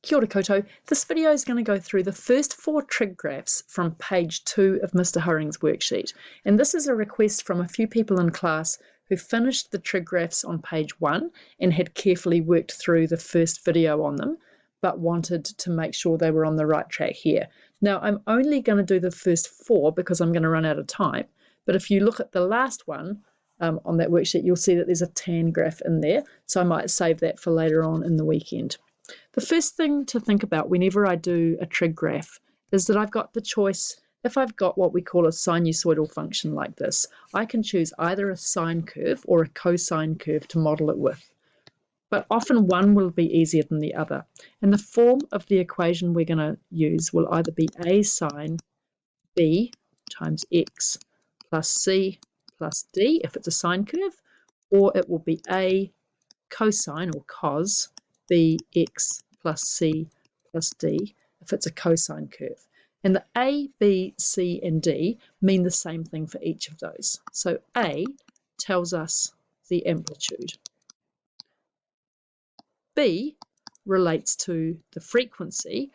Kia ora koutou. This video is going to go through the first 4 trig graphs from page 2 of Mr Hurring's worksheet. And this is a request from a few people in class who finished the trig graphs on page 1 and had carefully worked through the first video on them, but wanted to make sure they were on the right track here. Now, I'm only going to do the first 4 because I'm going to run out of time. But if you look at the last one on that worksheet, you'll see that there's a tan graph in there. So I might save that for later on in the weekend. The first thing to think about whenever I do a trig graph is that I've got the choice. If I've got what we call a sinusoidal function like this, I can choose either a sine curve or a cosine curve to model it with. But often one will be easier than the other. And the form of the equation we're going to use will either be a sine b times x plus c plus d if it's a sine curve, or it will be a cosine or cos bx plus c plus d if it's a cosine curve. And the a, b, c, and d mean the same thing for each of those. So a tells us the amplitude. B relates to the frequency,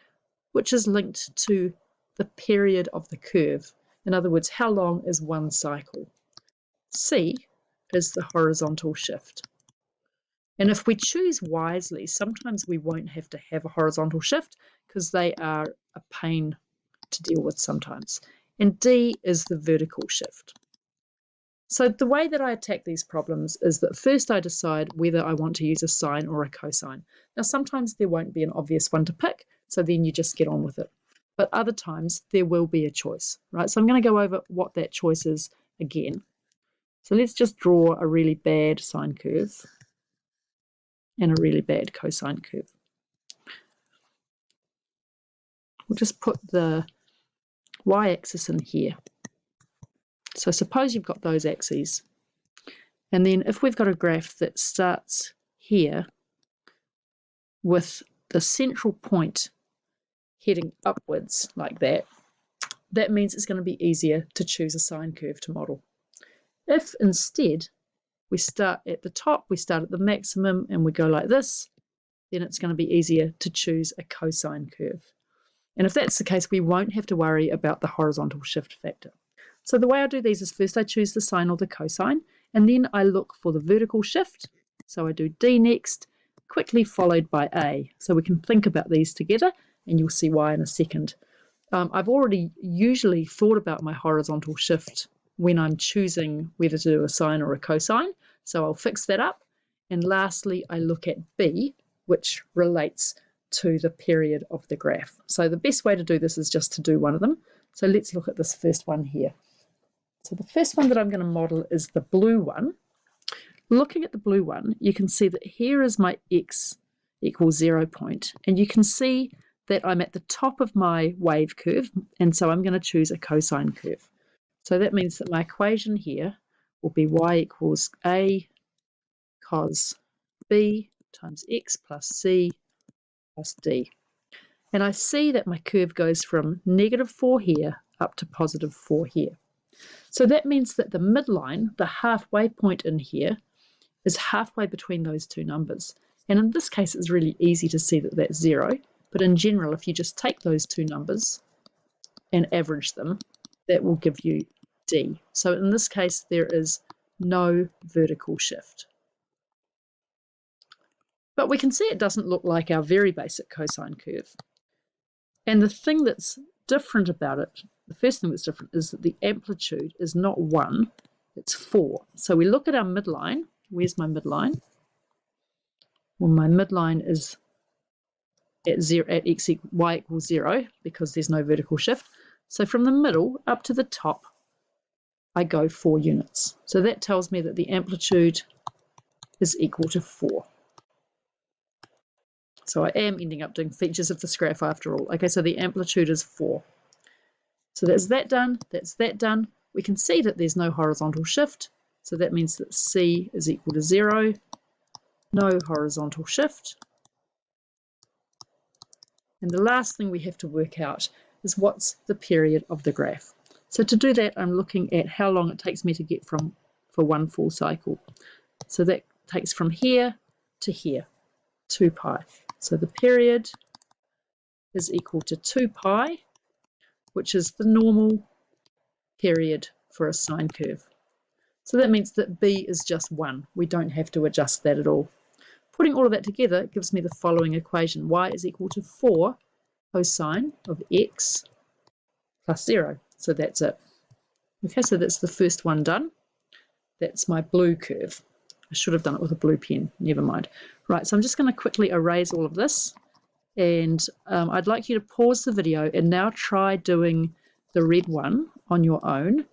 which is linked to the period of the curve. In other words, how long is one cycle? C is the horizontal shift. And if we choose wisely, sometimes we won't have to have a horizontal shift because they are a pain to deal with sometimes. And D is the vertical shift. So the way that I attack these problems is that first I decide whether I want to use a sine or a cosine. Now sometimes there won't be an obvious one to pick, so then you just get on with it. But other times there will be a choice, right? So I'm going to go over what that choice is again. So let's just draw a really bad sine curve and a really bad cosine curve. We'll just put the y-axis in here. So suppose you've got those axes, and then if we've got a graph that starts here with the central point heading upwards like that, that means it's going to be easier to choose a sine curve to model. If instead we start at the top, we start at the maximum and we go like this, then it's going to be easier to choose a cosine curve. And if that's the case, we won't have to worry about the horizontal shift factor. So the way I do these is first I choose the sine or the cosine, and then I look for the vertical shift. So I do D next, quickly followed by A. So we can think about these together, and you'll see why in a second. I've already usually thought about my horizontal shift when I'm choosing whether to do a sine or a cosine, so I'll fix that up. And lastly, I look at B, which relates to the period of the graph. So the best way to do this is just to do one of them. So let's look at this first one here. So the first one that I'm going to model is the blue one. Looking at the blue one, you can see that here is my x equals 0 point, and you can see that I'm at the top of my wave curve, and so I'm going to choose a cosine curve. So that means that my equation here will be y equals a cos b times x plus c plus d. And I see that my curve goes from -4 here up to +4 here. So that means that the midline, the halfway point in here, is halfway between those two numbers. And in this case, it's really easy to see that that's 0. But in general, if you just take those two numbers and average them, that will give you D. So in this case, there is no vertical shift. But we can see it doesn't look like our very basic cosine curve. And the thing that's different about it, the first thing that's different is that the amplitude is not 1, it's 4. So we look at our midline. Where's my midline? Well, my midline is at y equals 0 because there's no vertical shift. So from the middle up to the top, I go 4 units. So that tells me that the amplitude is equal to 4. So I am ending up doing features of this graph after all. Okay, so the amplitude is 4. So that's that done, that's that done. We can see that there's no horizontal shift. So that means that C is equal to 0, no horizontal shift. And the last thing we have to work out is what's the period of the graph. So to do that, I'm looking at how long it takes me to get for one full cycle. So that takes from here to here, 2 pi. So the period is equal to 2 pi, which is the normal period for a sine curve. So that means that b is just 1. We don't have to adjust that at all. Putting all of that together gives me the following equation. Y is equal to 4 cosine of x plus 0. So that's it. Okay, so that's the first one done. That's my blue curve. I should have done it with a blue pen. Never mind. Right, so I'm just going to quickly erase all of this. And I'd like you to pause the video and now try doing the red one on your own.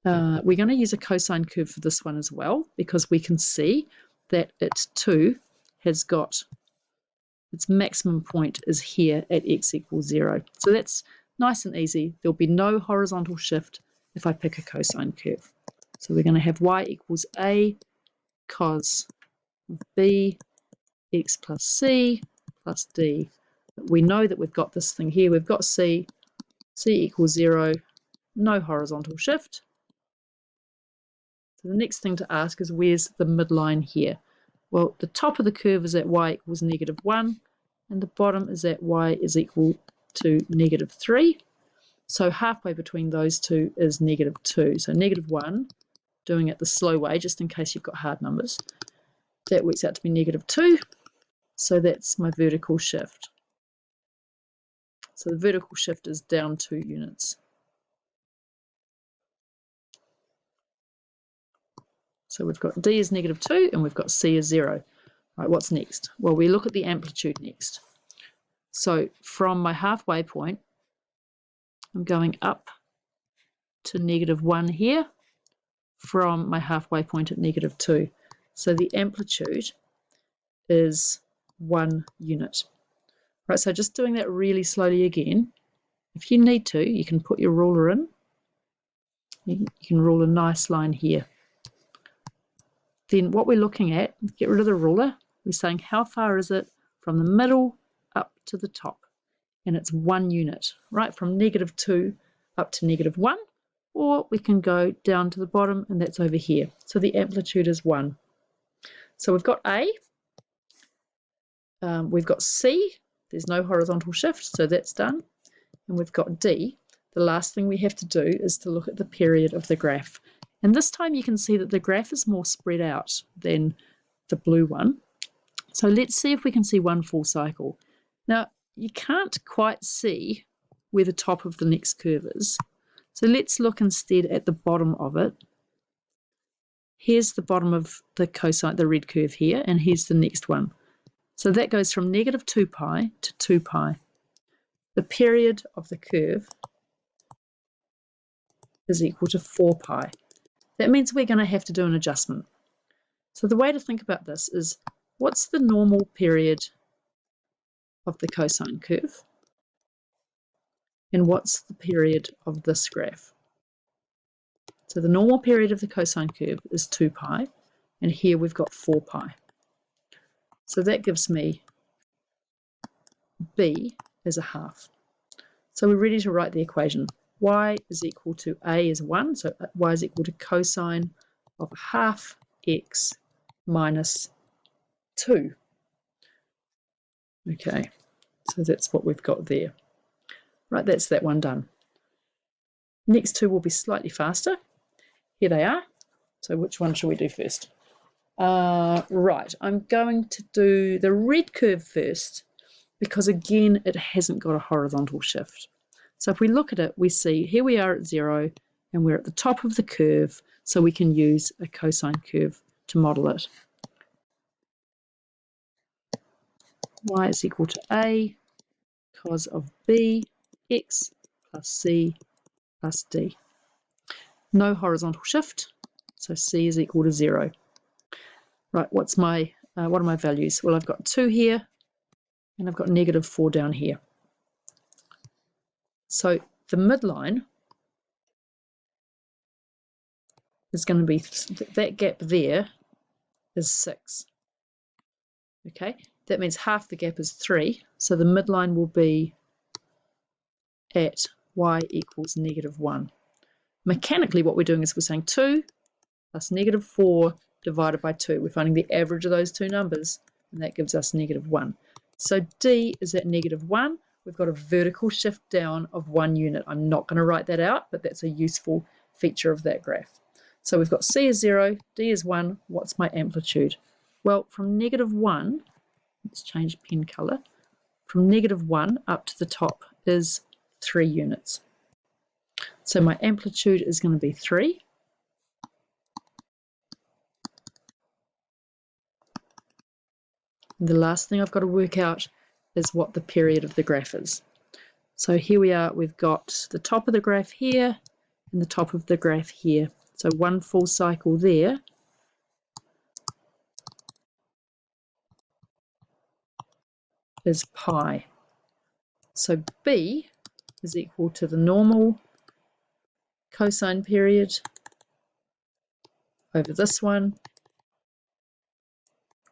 We're going to use a cosine curve for this one as well, because we can see that it too has got its maximum point is here at x equals 0. So that's nice and easy. There'll be no horizontal shift if I pick a cosine curve. So we're going to have y equals a cos of b x plus c plus d. We know that we've got this thing here. We've got c equals 0, no horizontal shift. So the next thing to ask is, where's the midline here? Well, the top of the curve is at y equals -1, and the bottom is at y is equal to -3. So halfway between those two is -2. So -1, doing it the slow way, just in case you've got hard numbers, that works out to be -2. So that's my vertical shift. So the vertical shift is down 2 units. So we've got d is -2 and we've got c is 0. Right, what's next? Well, we look at the amplitude next. So from my halfway point, I'm going up to -1 here from my halfway point at -2. So the amplitude is 1 unit. Right, so just doing that really slowly again. If you need to, you can put your ruler in. You can rule a nice line here. Then what we're looking at, get rid of the ruler, we're saying how far is it from the middle up to the top? And it's 1 unit, right, from -2 up to -1, or we can go down to the bottom, and that's over here. So the amplitude is 1. So we've got A, we've got C, there's no horizontal shift, so that's done, and we've got D. The last thing we have to do is to look at the period of the graph. And this time you can see that the graph is more spread out than the blue one. So let's see if we can see one full cycle. Now, you can't quite see where the top of the next curve is. So let's look instead at the bottom of it. Here's the bottom of the cosine, the red curve here, and here's the next one. So that goes from -2 pi to 2 pi. The period of the curve is equal to 4 pi. That means we're going to have to do an adjustment. So the way to think about this is, what's the normal period of the cosine curve? And what's the period of this graph? So the normal period of the cosine curve is 2 pi, and here we've got 4 pi. So that gives me b as a half. So we're ready to write the equation. Y is equal to a is 1, so y is equal to cosine of half x minus 2. Okay, so that's what we've got there. Right, that's that one done. Next two will be slightly faster. Here they are. So which one should we do first? Right, I'm going to do the red curve first, because again, it hasn't got a horizontal shift. So if we look at it, we see here we are at 0, and we're at the top of the curve, so we can use a cosine curve to model it. Y is equal to a cos of b x plus c plus d. No horizontal shift, so c is equal to 0. Right, what are my values? Well, I've got 2 here, and I've got -4 down here. So the midline is going to be, that gap there is 6. Okay, that means half the gap is 3, so the midline will be at y equals -1. Mechanically, what we're doing is we're saying 2 plus -4 divided by 2. We're finding the average of those two numbers, and that gives us -1. So D is at -1, we've got a vertical shift down of 1 unit. I'm not going to write that out, but that's a useful feature of that graph. So we've got C is 0, D is 1. What's my amplitude? Well, from -1, let's change pen colour, from -1 up to the top is 3 units. So my amplitude is going to be 3. And the last thing I've got to work out is what the period of the graph is. So here we are, we've got the top of the graph here and the top of the graph here. So 1 full cycle there is pi. So B is equal to the normal cosine period over this one,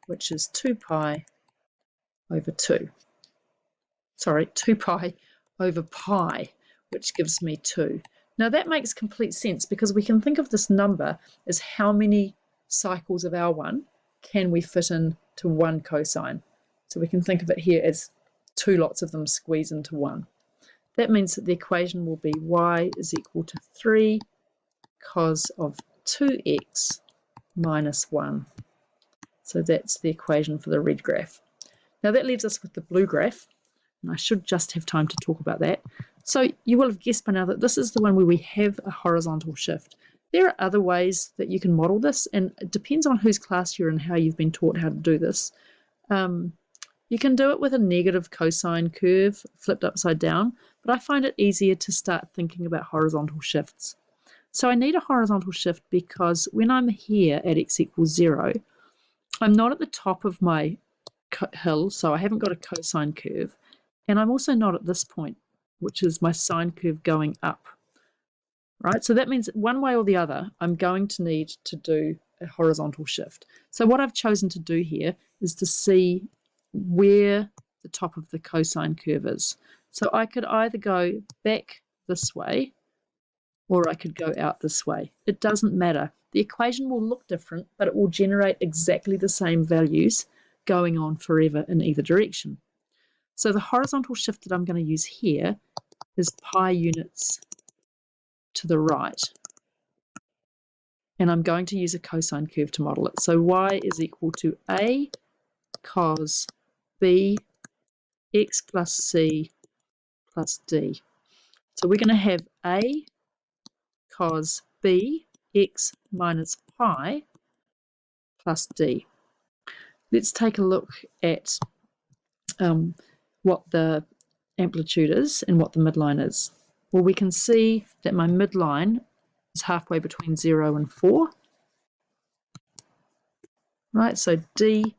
which is 2 pi over 2. Sorry, 2 pi over pi, which gives me 2. Now that makes complete sense because we can think of this number as how many cycles of R1 can we fit in to 1 cosine. So we can think of it here as 2 lots of them squeeze into 1. That means that the equation will be y is equal to 3 cos of 2x minus 1. So that's the equation for the red graph. Now that leaves us with the blue graph, and I should just have time to talk about that. So you will have guessed by now that this is the one where we have a horizontal shift. There are other ways that you can model this, and it depends on whose class you're in, how you've been taught how to do this. You can do it with a negative cosine curve flipped upside down, but I find it easier to start thinking about horizontal shifts. So I need a horizontal shift because when I'm here at x equals 0, I'm not at the top of my hill, so I haven't got a cosine curve, and I'm also not at this point, which is my sine curve going up. Right, so that means that one way or the other, I'm going to need to do a horizontal shift. So what I've chosen to do here is to see where the top of the cosine curve is. So I could either go back this way or I could go out this way. It doesn't matter. The equation will look different, but it will generate exactly the same values going on forever in either direction. So the horizontal shift that I'm going to use here is pi units to the right. And I'm going to use a cosine curve to model it. So y is equal to a cos b x plus c plus d. So we're going to have a cos b x minus pi plus d. Let's take a look at what the amplitude is and what the midline is. Well, we can see that my midline is halfway between 0 and 4. Right, so d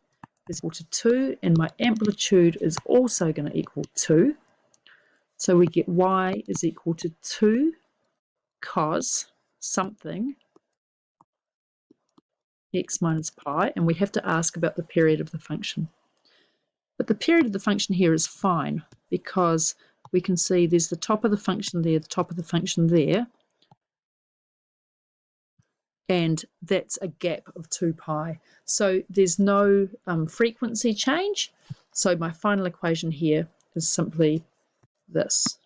is equal to 2, and my amplitude is also going to equal 2. So we get y is equal to 2 cos something x minus pi, and we have to ask about the period of the function. But the period of the function here is fine because we can see there's the top of the function there, the top of the function there, and that's a gap of 2 pi. So there's no frequency change. So my final equation here is simply this.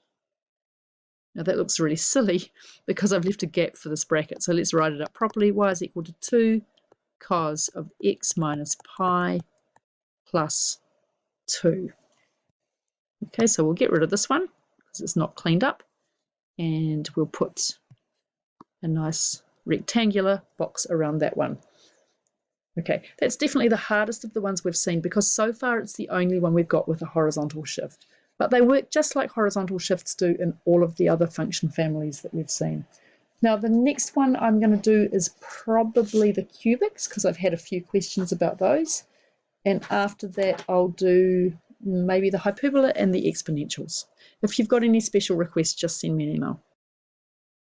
Now that looks really silly because I've left a gap for this bracket. So let's write it up properly. Y is equal to 2 cos of x minus pi plus 2. Okay, so we'll get rid of this one because it's not cleaned up. And we'll put a nice rectangular box around that one. Okay, that's definitely the hardest of the ones we've seen because so far it's the only one we've got with a horizontal shift. But they work just like horizontal shifts do in all of the other function families that we've seen. Now the next one I'm going to do is probably the cubics because I've had a few questions about those. And after that I'll do maybe the hyperbola and the exponentials. If you've got any special requests, just send me an email.